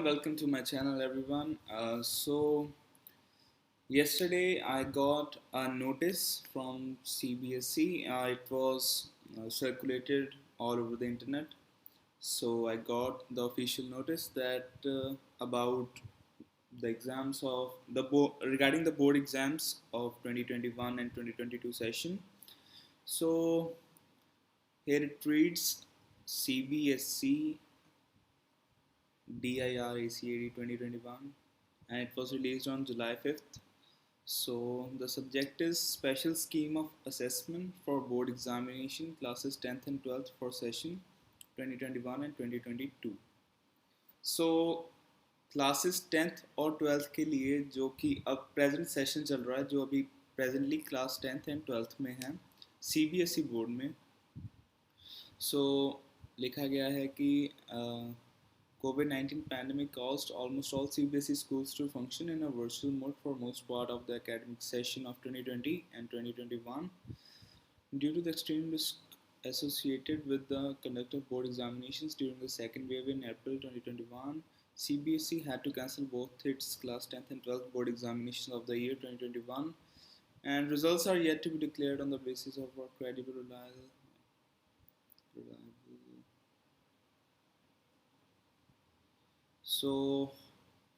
welcome to my channel, everyone. Yesterday I got a notice from CBSE. It was circulated all over the internet. So I got the official notice that about the exams of the regarding the board exams of 2021 and 2022 session. So here it reads CBSE DIRACAD 2021, and it was released on July 5th. So the subject is Special Scheme of Assessment for Board Examination Classes 10th and 12th for session 2021 and 2022. So classes 10th और 12th के लिए जो कि अब present session चल रहा है, जो अभी presently class 10th and 12th में है CBSE बोर्ड में. सो लिखा गया है कि COVID-19 pandemic caused almost all CBSE schools to function in a virtual mode for most part of the academic session of 2020 and 2021. Due to the extreme risk associated with the conduct of board examinations during the second wave in April 2021, CBSE had to cancel both its class 10th and 12th board examinations of the year 2021, and results are yet to be declared on the basis of a credible, reliable. So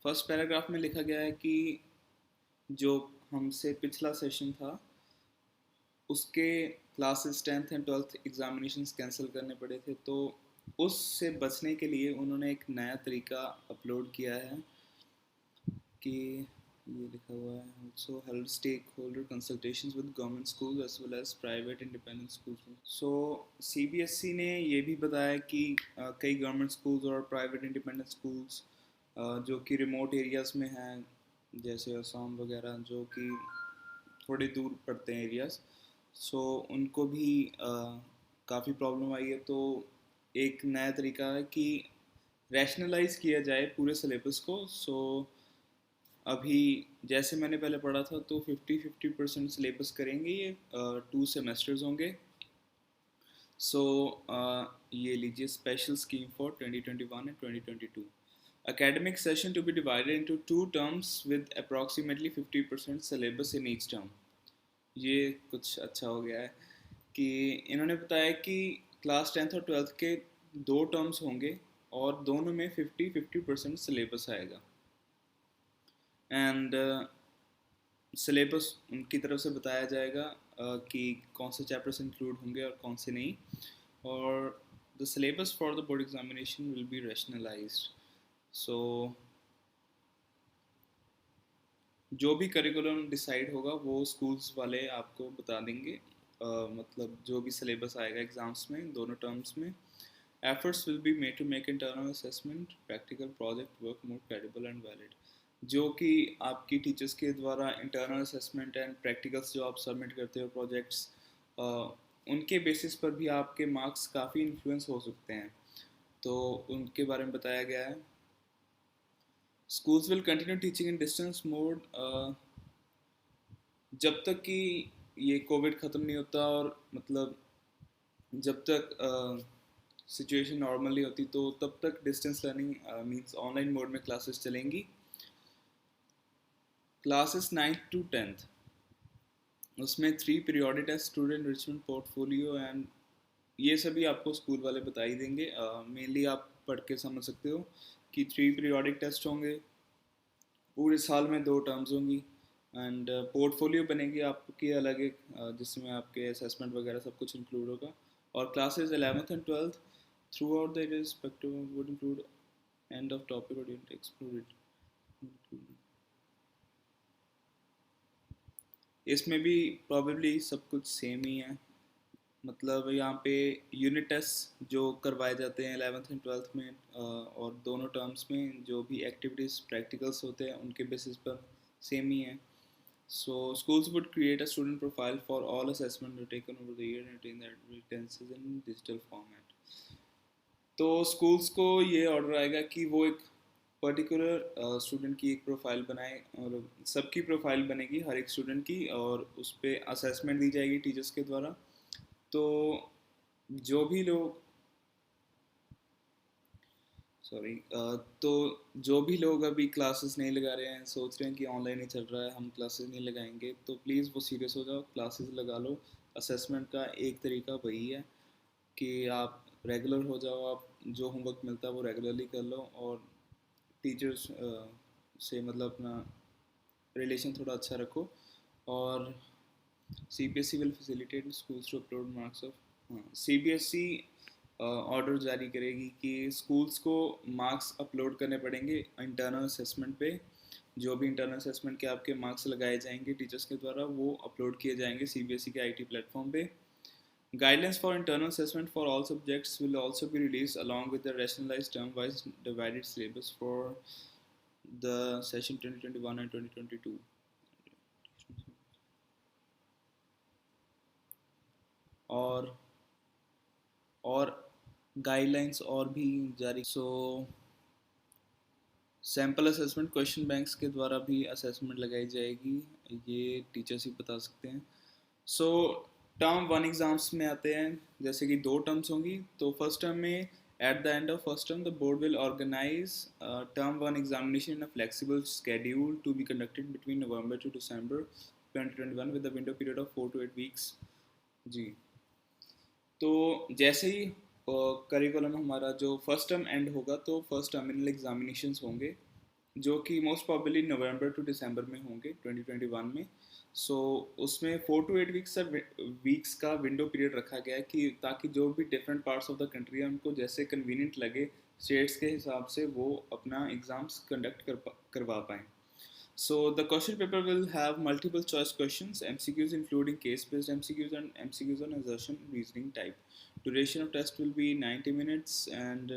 first paragraph में लिखा गया है कि जो हमसे पिछला session था उसके classes 10th and 12th examinations cancel करने पड़े थे, तो उससे बचने के लिए उन्होंने एक नया तरीका अपलोड किया है कि ये लिखा हुआ है also held stakeholder consultations with government schools as well as private independent schools. So CBSE ने ये भी बताया कि कई गवर्नमेंट स्कूल्स और प्राइवेट इंडिपेंडेंट स्कूल्स जो कि रिमोट एरियाज़ में हैं, जैसे असम वगैरह, जो कि थोड़े दूर पड़ते हैं एरियाज़, सो उनको भी काफ़ी प्रॉब्लम आई है. तो एक नया तरीका है कि रैशनलाइज किया जाए पूरे सिलेबस को. सो अभी जैसे मैंने पहले पढ़ा था तो 50-50% सिलेबस करेंगे, ये 2 सेमेस्टर्स होंगे. सो ये लीजिए special scheme for 2021 and 2022. Academic session to be divided into 2 terms with approximately 50% syllabus in each term. ये कुछ अच्छा हो गया है कि इन्होंने बताया कि क्लास 10th और 12th के 2 टर्म्स होंगे और दोनों में 50-50% सिलेबस आएगा. एंड सिलेबस उनकी तरफ से बताया जाएगा कि कौन से चैप्टर्स इंक्लूड होंगे और कौन से नहीं. और the syllabus for the board examination will be rationalised. So जो भी करिकुलम डिसाइड होगा वो स्कूल्स वाले आपको बता देंगे, मतलब जो भी सिलेबस आएगा एग्ज़ाम्स में दोनों टर्म्स में. Efforts will be made to make internal assessment, practical project work more credible and valid. जो कि आपकी टीचर्स के द्वारा इंटरनल असेसमेंट एंड प्रैक्टिकल्स जो आप सबमिट करते हो प्रोजेक्ट्स, उनके बेसिस पर भी आपके मार्क्स काफ़ी इन्फ्लुएंस हो सकते हैं, तो उनके बारे में बताया गया है. Schools will continue teaching in distance mode जब तक कि ये कोविड ख़त्म नहीं होता, और मतलब जब तक सिचुएशन नॉर्मली होती तो तब तक distance learning means online mode में क्लासेस चलेंगी. क्लासेस 9th to 10th उसमें 3 periodic test, student enrichment portfolio, and ये सभी आपको स्कूल वाले बता ही देंगे. मेनली आप पढ़ के समझ सकते हो कि 3 पीरियोडिक टेस्ट होंगे, पूरे साल में 2 टर्म्स होंगी, एंड पोर्टफोलियो बनेगी आपकी अलग एक, जिसमें आपके असेसमेंट वगैरह सब कुछ इंक्लूड होगा. और classes 11th and 12th throughout the respective would include end of topic or didn't exclude it. इसमें भी प्रॉबेबली सब कुछ सेम ही है. मतलब यहाँ पे यूनिट टेस्ट जो करवाए जाते हैं 11th and 12th में, और दोनों टर्म्स में जो भी एक्टिविटीज़ प्रैक्टिकल्स होते हैं उनके बेसिस पर सेम ही है. So schools would create a student profile for all assessment taken over the year and retain their retentions in digital format. तो स्कूल्स को ये ऑर्डर आएगा कि वो एक पर्टिकुलर स्टूडेंट की एक प्रोफाइल बनाए, और सबकी प्रोफाइल बनेगी हर एक स्टूडेंट की, और उस पर असेसमेंट दी जाएगी टीचर्स के द्वारा. तो जो भी लोग सॉरी। तो जो भी लोग अभी क्लासेस नहीं लगा रहे हैं, सोच रहे हैं कि ऑनलाइन ही चल रहा है, हम क्लासेस नहीं लगाएंगे, तो प्लीज़ वो सीरियस हो जाओ, क्लासेस लगा लो। असेसमेंट का एक तरीका वही है कि आप रेगुलर हो जाओ, आप जो होमवर्क मिलता है वो रेगुलरली कर लो, और टीचर्स से मतलब अपना रिलेशन थोड़ा अच्छा रखो। और CBSE will facilitate schools to upload marks of, हाँ, CBSE ऑर्डर जारी करेगी कि स्कूल्स को मार्क्स अपलोड करने पड़ेंगे इंटरनल असेसमेंट पे। जो भी इंटरनल असेसमेंट के आपके मार्क्स लगाए जाएंगे टीचर्स के द्वारा, वो अपलोड किए जाएंगे CBSE के IT प्लेटफॉर्म पे। Guidelines for internal assessment for all subjects will also be released along with the rationalized term-wise divided syllabus for the session 2021 and 2022. और और गाइडलाइंस और भी जारी। सो सैम्पल असेसमेंट क्वेश्चन बैंक्स के द्वारा भी असेसमेंट लगाई जाएगी, ये टीचर्स ही बता सकते हैं। सो टर्म वन एग्ज़ाम्स में आते हैं, जैसे कि दो टर्म्स होंगी। तो फर्स्ट टर्म में at the end of first term the board will organise term one examination in a flexible schedule to be conducted between November to December 2021 with the window period of 4 to 8 weeks. जी। तो जैसे ही curriculum हमारा जो first term and होगा, तो first terminal examinations होंगे, जो कि मोस्ट प्रॉबली नवंबर टू दिसंबर में होंगे 2021 में। सो उसमें 4 to 8 वीक्स का विंडो पीरियड रखा गया है कि ताकि जो भी different parts of the country है उनको जैसे कन्वीनियंट लगे स्टेट्स के हिसाब से वो अपना एग्ज़ाम्स कंडक्ट करवा पाएँ। So the question paper will have multiple choice questions, MCQs including case-based MCQs and MCQs on assertion reasoning type. Duration of test will be 90 minutes and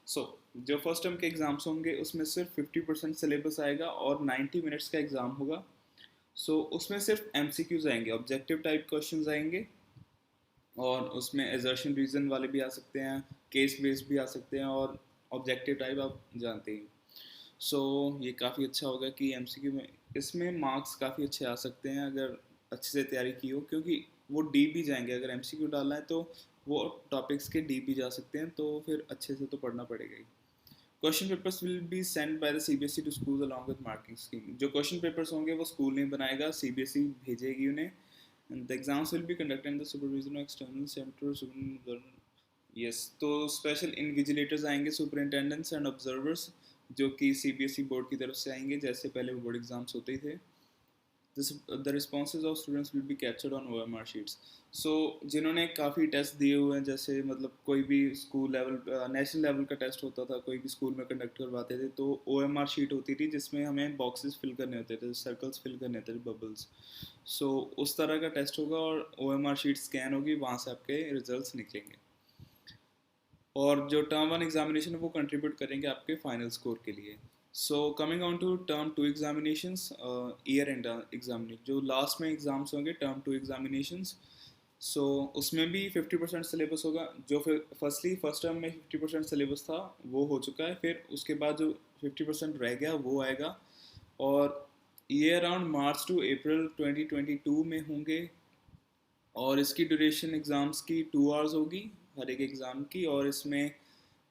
so जो first term के exams होंगे उसमें सिर्फ 50% syllabus आएगा और 90 minutes का exam होगा। सो उसमें सिर्फ MCQs आएंगे, ऑब्जेक्टिव टाइप क्वेश्चंस आएंगे, और उसमें एजर्शन रीजन वाले भी आ सकते हैं, केस बेस्ड भी आ सकते हैं, और ऑब्जेक्टिव टाइप आप जानते ही। सो ये काफ़ी अच्छा होगा कि MCQ में इसमें मार्क्स काफ़ी अच्छे आ सकते हैं अगर अच्छे से तैयारी की हो, क्योंकि वो डीप भी जाएंगे। अगर MCQ डालना है तो वो टॉपिक्स के डीप भी जा सकते हैं, तो फिर अच्छे से तो पढ़ना पड़ेगा ही। Question papers will be send by the CBSE to school along with marking scheme. जो क्वेश्चन पेपर्स होंगे वो स्कूल नहीं बनाएगा, CBSE भेजेगी उन्हें। And the exams will be conducted in the supervision of external centre. Yes, तो special invigilators आएंगे, superintendents and observers, जो कि CBSE बोर्ड की तरफ से आएंगे, जैसे पहले बोर्ड एग्जाम्स होते ही थे। The responses of students will be captured on OMR sheets. So जिन्होंने काफ़ी टेस्ट दिए हुए हैं, जैसे मतलब कोई भी स्कूल लेवल नेशनल लेवल का टेस्ट होता था, कोई भी स्कूल में कंडक्ट करवाते थे, तो OMR शीट होती थी जिसमें हमें बॉक्सेस फिल करने होते थे, सर्कल्स फिल करने होते थे, बबल्स। सो उस तरह का टेस्ट होगा और OMR शीट स्कैन होगी, वहाँ से आपके रिजल्ट्स निकलेंगे। और जो टर्म वन एग्जामिनेशन है वो कंट्रीब्यूट करेंगे आपके फाइनल स्कोर के लिए। So coming on to term two examinations, year end examination, जो लास्ट में एग्जाम्स होंगे टर्म टू एग्जामिनेशंस। सो उसमें भी 50% सिलेबस होगा। जो फिर फर्स्टली फर्स्ट टर्म में 50% सिलेबस था वो हो चुका है, फिर उसके बाद जो 50% रह गया वो आएगा। और ये अराउंड मार्च टू अप्रैल 2022 में होंगे, और इसकी ड्यूरेशन एग्ज़ाम्स की 2 आवर्स होगी हर एक एग्ज़ाम की। और इसमें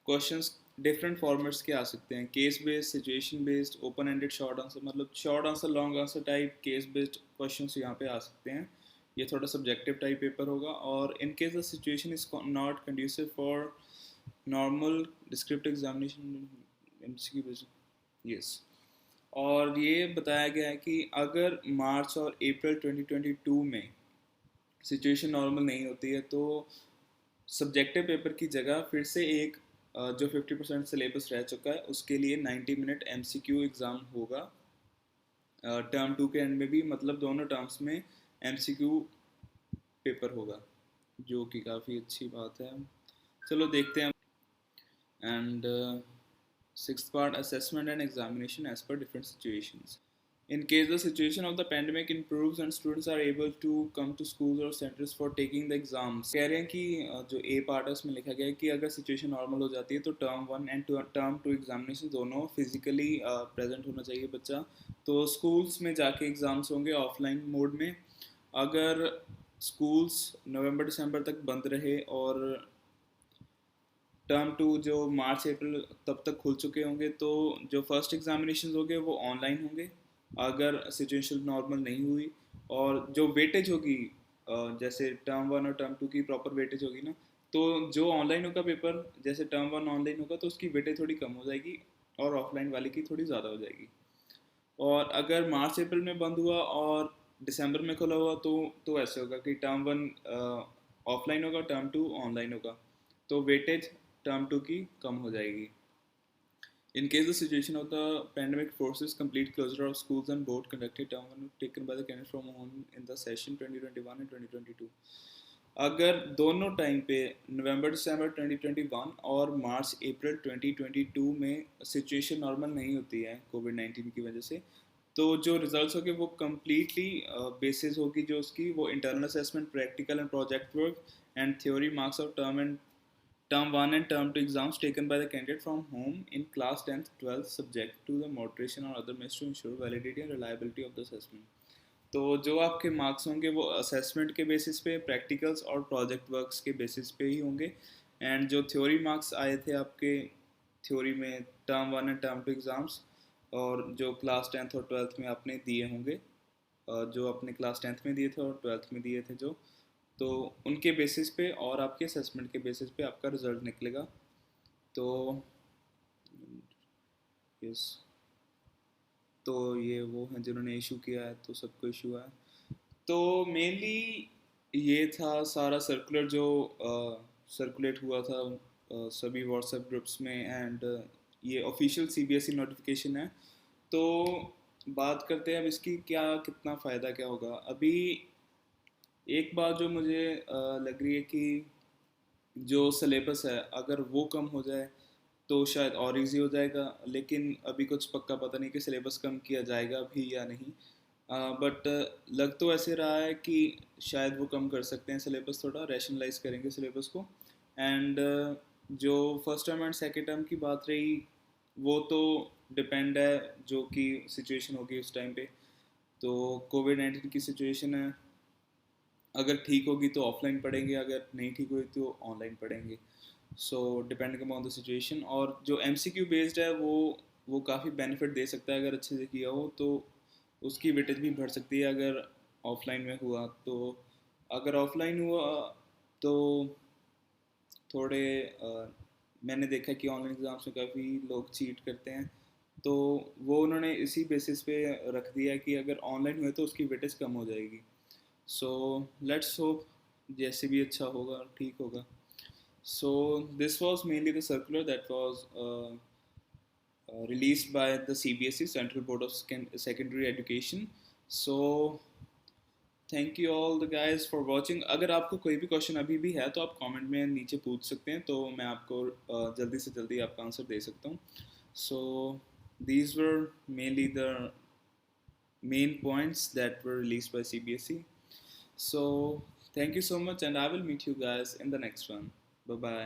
क्वेश्चंस डिफरेंट फॉर्मेट्स के आ सकते हैं, case based, situation based, open ended short answer, मतलब short answer, long answer type, case based questions यहाँ पे आ सकते हैं। ये थोड़ा सब्जेक्टिव टाइप पेपर होगा। और in case the situation is not conducive for normal descriptive examination MCQ based. Yes. और ये बताया गया है कि अगर मार्च और अप्रैल 2022 में सिचुएशन नॉर्मल नहीं होती है, तो सब्जेक्टिव पेपर की जगह फिर से एक जो 50% सिलेबस रह चुका है उसके लिए 90 मिनट MCQ एग्ज़ाम होगा टर्म टू के एंड में भी, मतलब दोनों टर्म्स में MCQ पेपर होगा, जो कि काफ़ी अच्छी बात है। चलो देखते हैं। And sixth part, assessment and examination as per different situations. In case the situation of the pandemic improves and students are able to come to schools or centers for taking the exams, कह रहे हैं कि जो A part है उसमें लिखा गया है कि अगर सिचुएशन नॉर्मल हो जाती है तो term one and term two examination दोनों फिजिकली प्रेजेंट होना चाहिए बच्चा। तो स्कूल्स में जाके एग्ज़ाम्स होंगे ऑफलाइन मोड में। अगर स्कूल्स नवंबर दिसंबर तक बंद रहे और टर्म टू जो मार्च अप्रैल तब तक खुल चुके होंगे, तो जो फर्स्ट एग्जामिनेशन होंगे वो ऑनलाइन होंगे अगर सिचुएशन नॉर्मल नहीं हुई। और जो वेटेज होगी, जैसे टर्म वन और टर्म टू की प्रॉपर वेटेज होगी ना, तो जो ऑनलाइन होगा पेपर, जैसे टर्म वन ऑनलाइन होगा तो उसकी वेटेज थोड़ी कम हो जाएगी और ऑफलाइन वाले की थोड़ी ज़्यादा हो जाएगी। और अगर मार्च अप्रैल में बंद हुआ और दिसंबर में खुला हुआ तो ऐसे होगा कि टर्म वन ऑफलाइन होगा, टर्म टू ऑनलाइन होगा, तो वेटेज टर्म टू की कम हो जाएगी। In case the situation of the pandemic forces complete closure of schools and board conducted term one taken by the candidates from home in the session 2021 and 2022। अगर दोनों time पे नवंबर दिसंबर 2021 और मार्च अप्रैल 2022 में situation normal नहीं होती है कोविड-19 की वजह से, तो जो रिजल्ट्स होंगे वो कम्प्लीटली बेसिस होगी जो उसकी, वो internal assessment, practical and project work and theory marks of Term 1 and Term 2 exams taken by the candidate from home in class 10th 12th subject to the moderation or other measures to ensure validity and reliability of the assessment। तो जो आपके marks होंगे वो assessment के basis पे, practicals और project works के basis पे ही होंगे। एंड जो थ्योरी मार्क्स आए थे आपके थ्योरी में term one and term two exams, और जो क्लास 10th और 12th में आपने दिए होंगे, जो अपने क्लास 10th में दिए थे और 12th में दिए थे जो, तो उनके बेसिस पे और आपके असेसमेंट के बेसिस पे आपका रिज़ल्ट निकलेगा। तो यस, तो ये वो हैं जिन्होंने इशू किया है, तो सबको इशू है। तो मेनली ये था सारा सर्कुलर जो सर्कुलेट हुआ था सभी व्हाट्सएप ग्रुप्स में। एंड ये ऑफिशियल सीबीएसई नोटिफिकेशन है। तो बात करते हैं अब इसकी क्या कितना फ़ायदा क्या होगा। अभी एक बात जो मुझे लग रही है कि जो सिलेबस है अगर वो कम हो जाए तो शायद और इजी हो जाएगा, लेकिन अभी कुछ पक्का पता नहीं कि सिलेबस कम किया जाएगा भी या नहीं। बट लग तो ऐसे रहा है कि शायद वो कम कर सकते हैं सिलेबस, थोड़ा रैशनलाइज करेंगे सिलेबस को। एंड जो first term and second term की बात रही, वो तो डिपेंड है जो कि सिचुएशन होगी उस टाइम पे। तो कोविड-19 की सिचुएशन है, अगर ठीक होगी तो ऑफलाइन पढ़ेंगे, अगर नहीं ठीक हुई तो ऑनलाइन पढ़ेंगे। So depending upon the situation. और जो एमसीक्यू बेस्ड है वो काफ़ी बेनिफिट दे सकता है, अगर अच्छे से किया हो तो उसकी वेटेज भी बढ़ सकती है अगर ऑफलाइन में हुआ तो। अगर ऑफलाइन हुआ तो थोड़े मैंने देखा कि ऑनलाइन एग्ज़ाम्स में काफ़ी लोग चीट करते हैं, तो वो उन्होंने इसी बेसिस पे रख दिया कि अगर ऑनलाइन हुए तो उसकी वेटेज कम हो जाएगी। सो लेट्स होप जैसे भी अच्छा होगा ठीक होगा। So this was mainly the circular that was released by the CBSE Central Board of Secondary Education. So thank you all the guys for watching। अगर आपको कोई भी क्वेश्चन अभी भी है तो आप कमेंट में नीचे पूछ सकते हैं, तो मैं आपको जल्दी से जल्दी आपका आंसर दे सकता हूँ। So these were mainly the main points that were released by CBSE। So thank you so much and I will meet you guys in the next one। Bye bye।